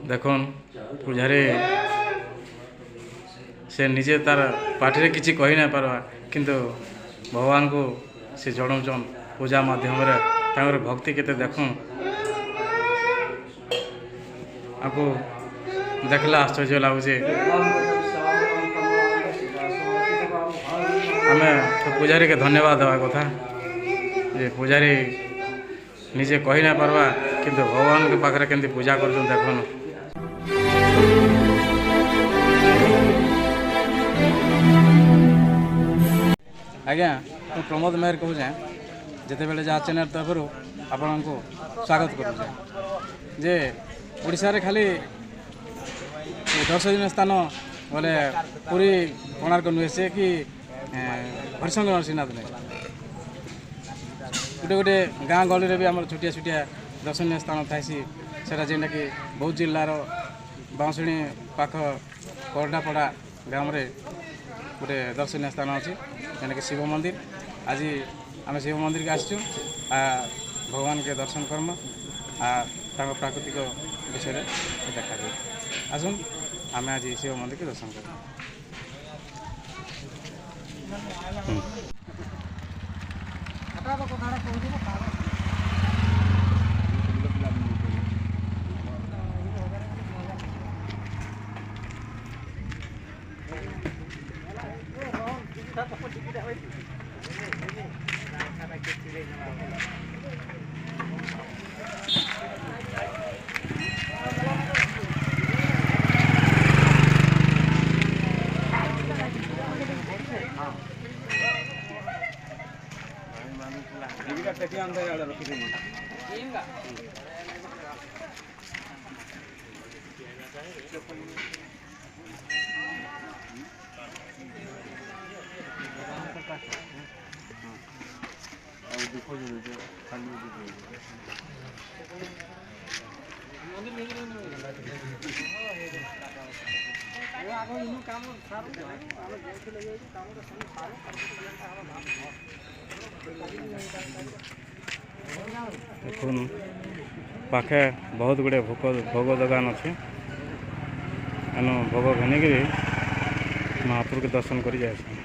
देखन पूजारी से निजे तार पार्टी किसी कही ना पार्बा किंतु भगवान को से जड़ौन पूजा माध्यम भक्ति केते देखूँ आपको देखला आश्चर्य लगुचे आम पूजारी के धन्यवाद देवा कथा जे पूजारी निजे कही ना पार्बा किंतु भगवान के पाखरे केमती पूजा कर देखन आज्ञा मैं प्रमोद मेहर कहूँ जिते बड़े जहाँ चैनल तरफ आपण को स्वागत करुचे जे ओडिशा रे खाली दर्शनीय स्थान बोले पूरी कोणार्क नुहे से कि हरिशंकर नरसिंहनाथ नहीं गोटे गोटे गाँ गली भी आम छुटिया छुटिया दर्शनीय स्थान थाई सेटा जेनटा कि बौद्ध जिलार बाउंशुणी पाख करडापड़ा गाँव में गोटे दर्शनीय स्थान अच्छी जेना कि शिव मंदिर आज आम शिव मंदिर के आसचु भगवान के दर्शन कर्म प्राकृतिक विषय देखा आसुन आम आज शिव मंदिर के दर्शन कर देखुन पाखे बहुत गुड़े भोग दुकान अच्छे एनु भोग घनिक महापुर के दर्शन कर जाए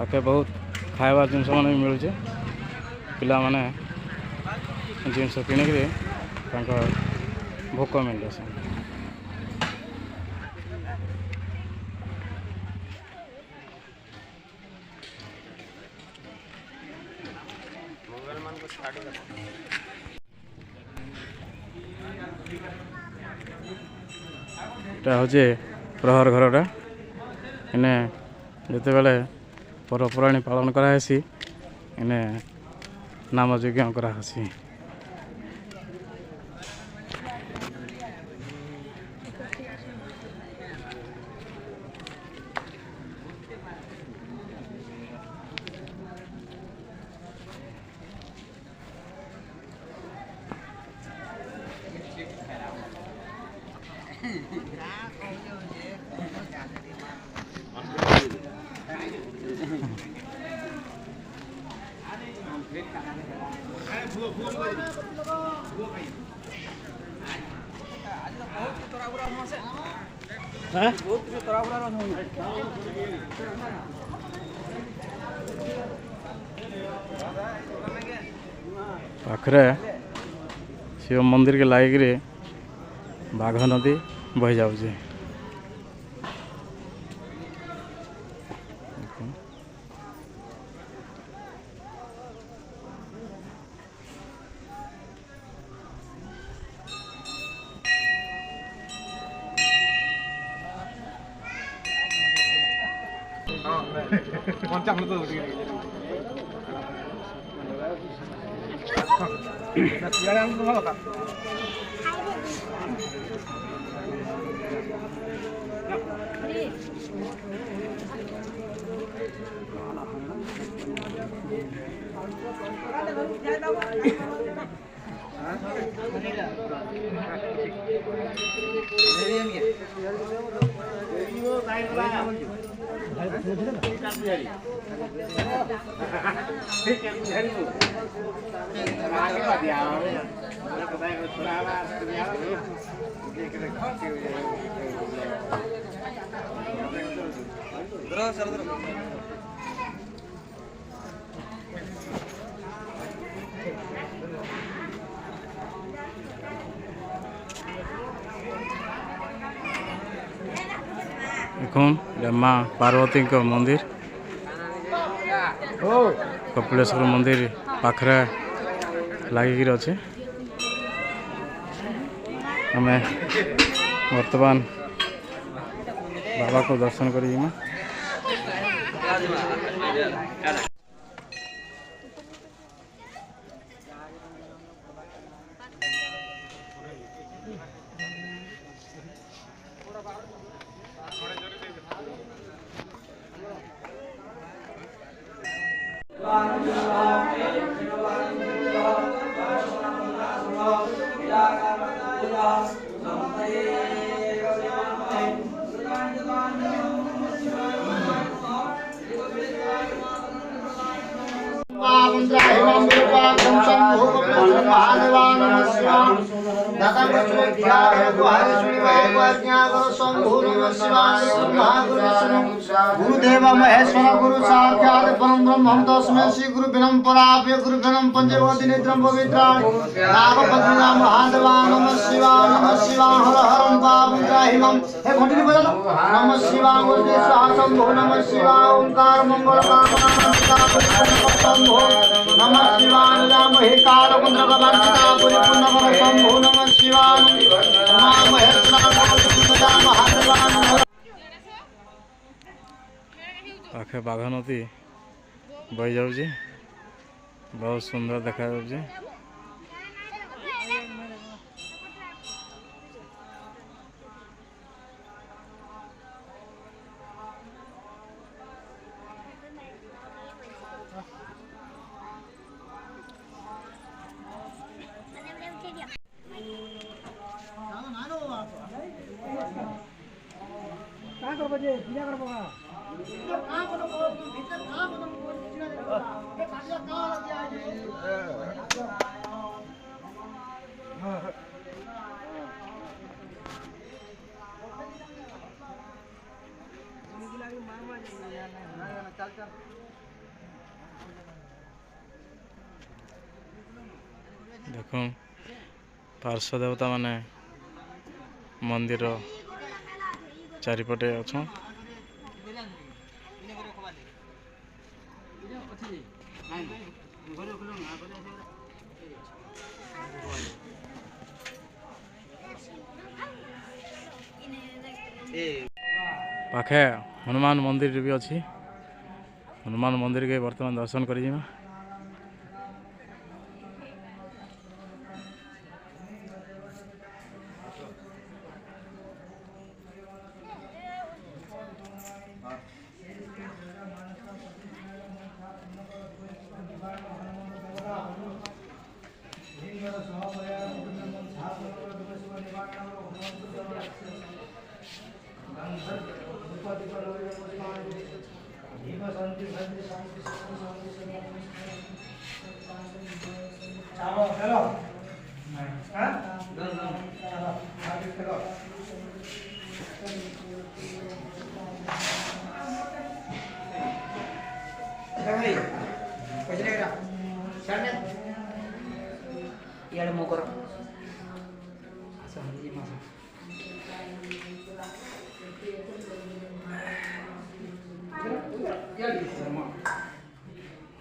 पाखे बहुत खाइबार जिनस मान भी मिलूचे पिला माने जिनस किणिक भोक मिले से हूँ प्रहर घरटा इने जिते बेले परपराणी पालन करासी इने नाम यज्ञ करासी पाखरे शिव मंदिर के लाइक बाघ नदी बही जाऊे এখন মা পার্বতী মন্দির कपिलेश्वर मंदिर पाखरे लगिक अच्छे आम बर्तमान बाबा को दर्शन कर गुरुदेव महेश्वर गुरु साक्षात् परम ब्रह्म तस्मै श्री गुरु पराभ्य गुरु पंचवती नेत्रम पवित्राणि नागपत्नी महादेवा नमः शिवाय हर हरं पापं त्राहिमं हे घंटी बजा दो नमः शिवाय गुरुदेव स्वाहा शंभो नमः शिवाय ओंकार मंगल कामना शंभो नमः शिवाय राम हे काल कुंद्र कवंचिता परिपूर्ण कर शंभो नमः शिवाय नमः महेश्वर गुरु महादेवा पाखे बाघ नदी बही जाऊँगी बहुत सुंदर देखा जाऊँगी देख पार्श्व देवता माने मंदिर चारिपटे अच्छा पाखे हनुमान मंदिर भी अच्छी हनुमान मंदिर के वर्तमान दर्शन कर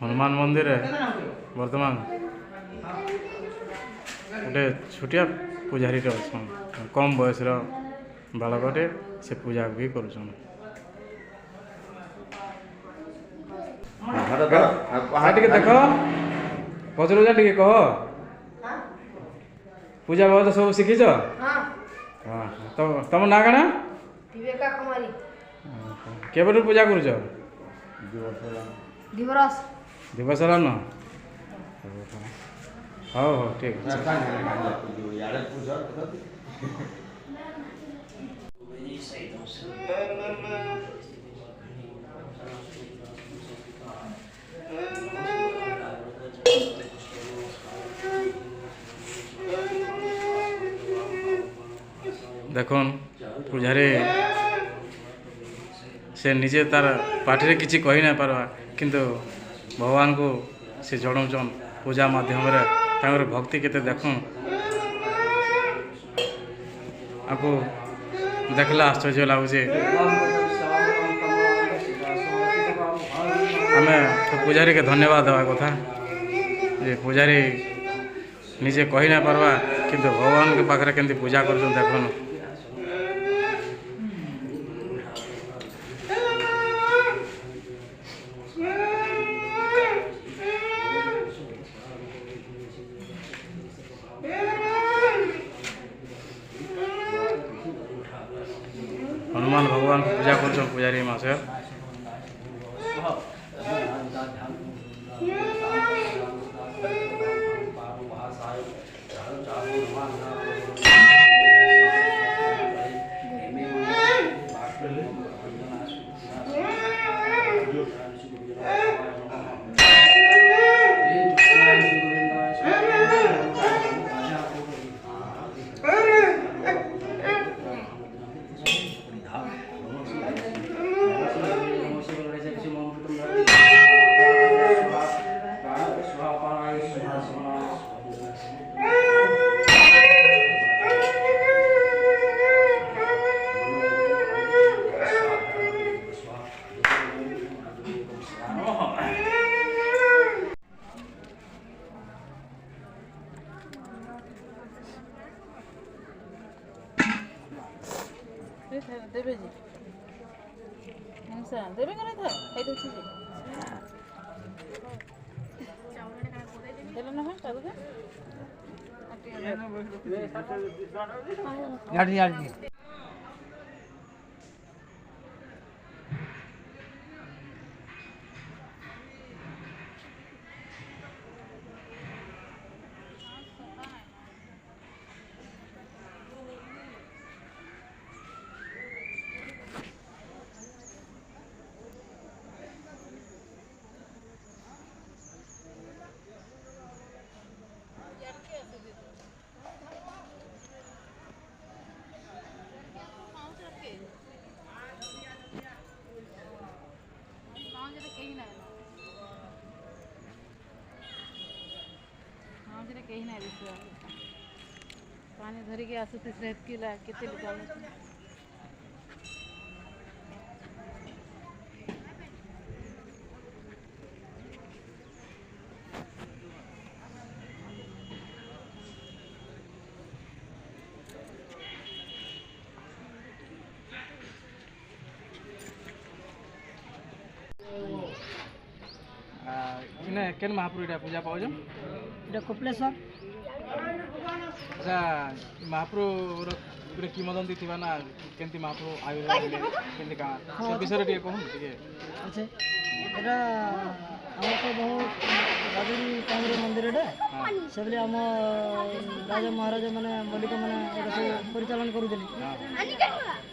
हनुमान मंदिर वर्तमान गोटे छोटिया पूजारी अच्छा कम बयस बालकटे से पूजा भी कर देख पचर जा टे कह पूजा बहुत सब शिखीच तुम ना कण के पूजा कर दिवस न ହଉ ହଉ ଠିକ୍ ଅଛି। দেখুন ପୂଜାରୀ ସେ ନିଜେ ତାର ପାଟିରେ କିଛି କହି ନାଇଁ ପାରବା କିନ୍ତୁ ଭଗବାନଙ୍କୁ ସେ ଜଣାଉଛନ୍ ପୂଜା ମାଧ୍ୟମରେ ତାଙ୍କର ଭକ୍ତି କେତେ ଦେଖୁନ୍ ଆମକୁ ଦେଖିଲା ଆଶ୍ଚର୍ଯ୍ୟ ଲାଗୁଛି। ଆମେ ପୂଜାରୀକେ ଧନ୍ୟବାଦ ଦେବା କଥା ଯେ ପୂଜାରୀ ନିଜେ କହି ନାଇଁ ପାରବା କିନ୍ତୁ ଭଗବାନଙ୍କ ପାଖରେ କେମିତି ପୂଜା କରୁଛନ୍ ଦେଖୁନ୍। हनुमान भगवान को पूजा कर पूजारी मास देवे जी हिंसा देवे करे था खाई दो चीज देले ना है कागज याडी याडी कहीं ना पानी धरिकी आसुती किला केते लोक इने केन महाप्रभु इटा पूजा पाउछ এটা কপিলেশ্বর अच्छा महाप्रभु गोटे किंवदंती थिबा ना केंती महाप्रभु आविर्भाव केंती का से विषय टिके कहून टिके আছে এটা আমার তো বহুত রাজুরি টাইমরে মন্দিরটা সেবলি আম রাজা মহারাজা মানে মল্লিক মানে এটা সব পরিচালন করুছিলি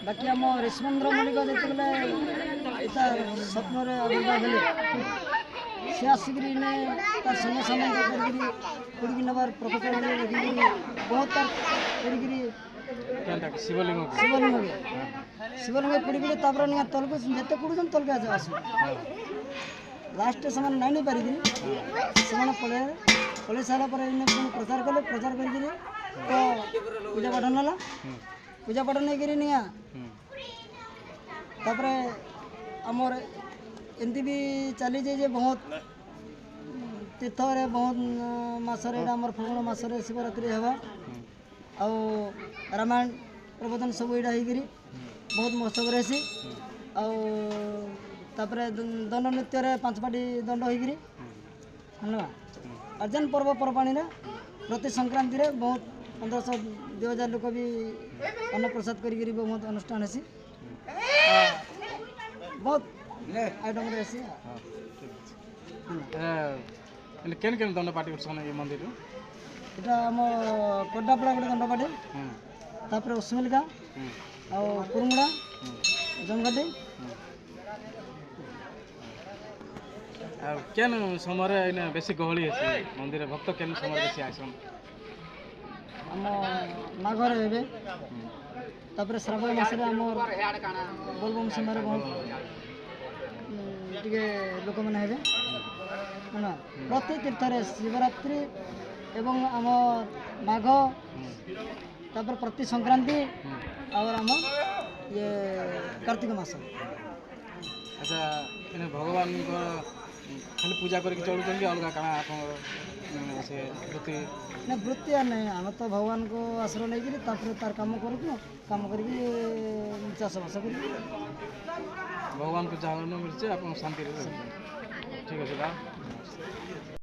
বাকি আম ঋষিমন্দ্র মল্লিক যেতবেলে এটা স্বপ্নরে আবির্ভাব হলে সে আসিকি নে তার সঙ্গে সঙ্গে করিকি নেবার প্রকোপল রেখি বহুত তার করিকি केनटा शिवलिंग শিবলিঙ্গ পড়িকি তারপরে নিয়ে তলকে যেতে পড়ুছেন তলকে আছে আসে লাস্টে সে নাই নাই পারি সে পড়ে সারা পরে প্রচার কলে প্রচার করি তো পূজা পাঠ নেলা পূজা পাঠ নেই নিয়া তারপরে আমার एमती भी चली जाए जे बहुत तीर्थरे बहुत मसरे आम फागुन मसरे शिवरात्रि हवा आउ रामायण प्रबोधन सब यहाँ होगी बहुत महोत्सव रहसी आउे दंड नृत्य 5 पाटी दंड होगी अर्जन पर्वपर्वाणी प्रति संक्रांति रे बहुत 1500-2000 लोक भी अन्न प्रसाद करी बहुत अनुष्ठान है बहुत आइटम रहसी ହେଲେ କେନ୍ କେନ୍ ଦଣ୍ଡ ପାର୍ଟି କରୁଛନ୍ ଏ ମନ୍ଦିରରୁ? এটা আমার কোডাপড়া গোটে দণ্ডপাটি ହୁଁ তারপরে উসমিলকা ହୁଁ ଆଉ କୁରୁମୁଡ଼ା ହୁଁ ଜମଘାଟି ଆଉ କେନ୍ ସମୟରେ ଏଇନେ ବେଶୀ ଗହଳି ହେସି ମନ୍ଦିର ଭକ୍ତ କେନ୍ ସମୟରେ ବେଶୀ ଆସନ୍? ଆମ ମାଘରେ ହେବେ ତାପରେ ଶ୍ରାବଣ ମାସରେ ଆମର ବୋଲବମ୍ ସମୟରେ ବହୁତ ଟିକେ ଲୋକମାନେ ହେବେ ହେଲା ପ୍ରତି ତୀର୍ଥରେ ଶିବରାତ୍ରି ଏବଂ ଆମ ମାଘ ତାପରେ ପ୍ରତି ସଂକ୍ରାନ୍ତି ଆଉ ଆମ ଇଏ କାର୍ତ୍ତିକ ମାସ ଆଚ୍ଛା ଏଇନେ ଭଗବାନଙ୍କ ଖାଲି ପୂଜା କରିକି ଚଳୁଛନ୍ତି ଅଲଗା କାଣା ଆପଣଙ୍କର ସେ ବୃତ୍ତି? ନା ବୃତ୍ତି ଆଉ ନାହିଁ ଆମେ ତ ଭଗବାନଙ୍କ ଆଶ୍ରୟ ନେଇକିରି ତାପରେ ତାର କାମ କରୁଛୁ କାମ କରିକି ଚାଷବାସ କରିକି ଭଗବାନଙ୍କୁ ଯାହା ମିଳୁଛି ଆପଣ ଶାନ୍ତିରେ ରହୁଛନ୍ତି। ଠିକ୍ ଅଛି ବା।